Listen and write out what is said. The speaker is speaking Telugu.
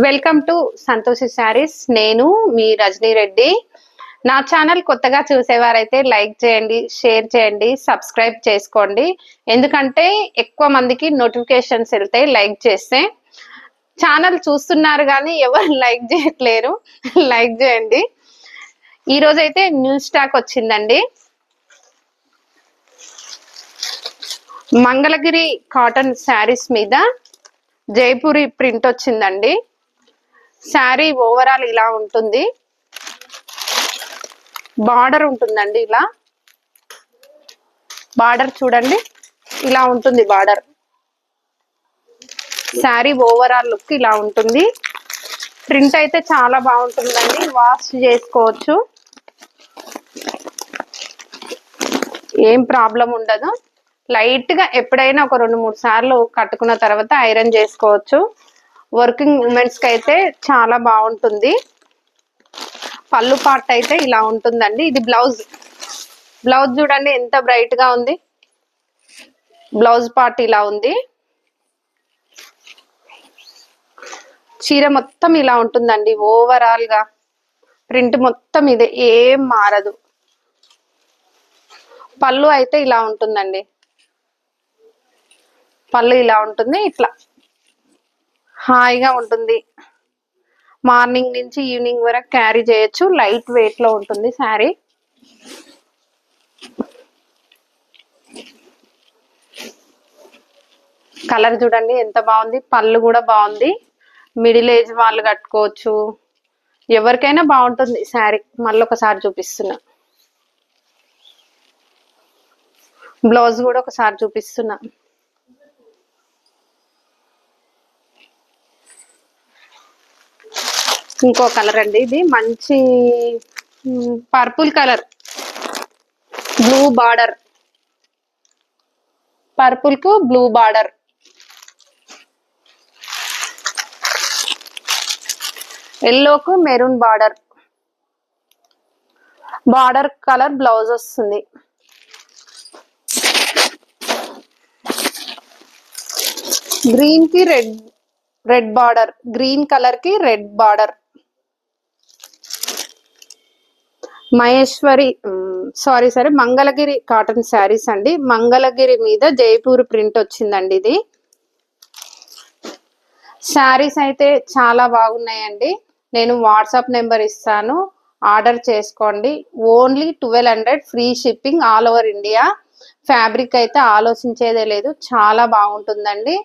Welcome to Santoshi saris. నేను మీ రజనీ రెడ్డి. నా ఛానల్ కొత్తగా చూసేవారైతే లైక్ చేయండి, షేర్ చేయండి, సబ్స్క్రైబ్ చేసుకోండి. ఎందుకంటే ఎక్కువ మందికి నోటిఫికేషన్స్ వెళ్తాయి లైక్ చేస్తే. ఛానల్ చూస్తున్నారు కానీ ఎవరు లైక్ చేయట్లేరు. లైక్ చేయండి. ఈ రోజైతే న్యూ స్టాక్ వచ్చిందండి. మంగళగిరి కాటన్ శారీస్ మీద జైపూరి ప్రింట్ వచ్చిందండి. శారీ ఓవరాల్ ఇలా ఉంటుంది. బార్డర్ ఉంటుందండి. ఇలా బార్డర్ చూడండి, ఇలా ఉంటుంది బార్డర్. శారీ ఓవరాల్ లుక్ ఇలా ఉంటుంది. ప్రింట్ అయితే చాలా బాగుంటుందండి. వాష్ చేసుకోవచ్చు, ఏం ప్రాబ్లం ఉండదు. లైట్ గా ఎప్పుడైనా ఒక 2-3 సార్లు కట్టుకున్న తర్వాత ఐరన్ చేసుకోవచ్చు. వర్కింగ్ ఉమెన్స్ కి అయితే చాలా బాగుంటుంది. పళ్ళు పార్ట్ అయితే ఇలా ఉంటుందండి. ఇది బ్లౌజ్. బ్లౌజ్ చూడండి ఎంత బ్రైట్ గా ఉంది. బ్లౌజ్ పార్ట్ ఇలా ఉంది. చీర మొత్తం ఇలా ఉంటుందండి. ఓవరాల్ గా ప్రింట్ మొత్తం ఇదే, ఏం మారదు. పళ్ళు అయితే ఇలా ఉంటుందండి. పళ్ళు ఇలా ఉంటుంది. ఇట్లా హాయిగా ఉంటుంది. మార్నింగ్ నుంచి ఈవినింగ్ వరకు క్యారీ చేయొచ్చు. లైట్ వెయిట్ లో ఉంటుంది శారీ. కలర్ చూడండి ఎంత బాగుంది. పళ్ళు కూడా బాగుంది. మిడిల్ ఏజ్ వాళ్ళు కట్టుకోవచ్చు, ఎవరికైనా బాగుంటుంది శారీ. మళ్ళీ ఒకసారి చూపిస్తున్నా. బ్లౌజ్ కూడా ఒకసారి చూపిస్తున్నా. ఇంకో కలర్ అండి. ఇది మంచి purple colour, blue border. Purple కు బ్లూ బార్డర్. ఎల్లోకు maroon border. Border colour blouse వస్తుంది. గ్రీన్ కి రెడ్ బార్డర్. గ్రీన్ కలర్ కి red border. Maheshwari sari Mangalagiri cotton saris అండి. మంగళగిరి మీద జైపూర్ ప్రింట్ వచ్చిందండి. ఇది శారీస్ అయితే చాలా బాగున్నాయండి. నేను వాట్సాప్ నెంబర్ ఇస్తాను, ఆర్డర్ చేసుకోండి. Only 1200 free shipping all over India. Fabric అయితే ఆలోచించేదే లేదు, చాలా బాగుంటుందండి.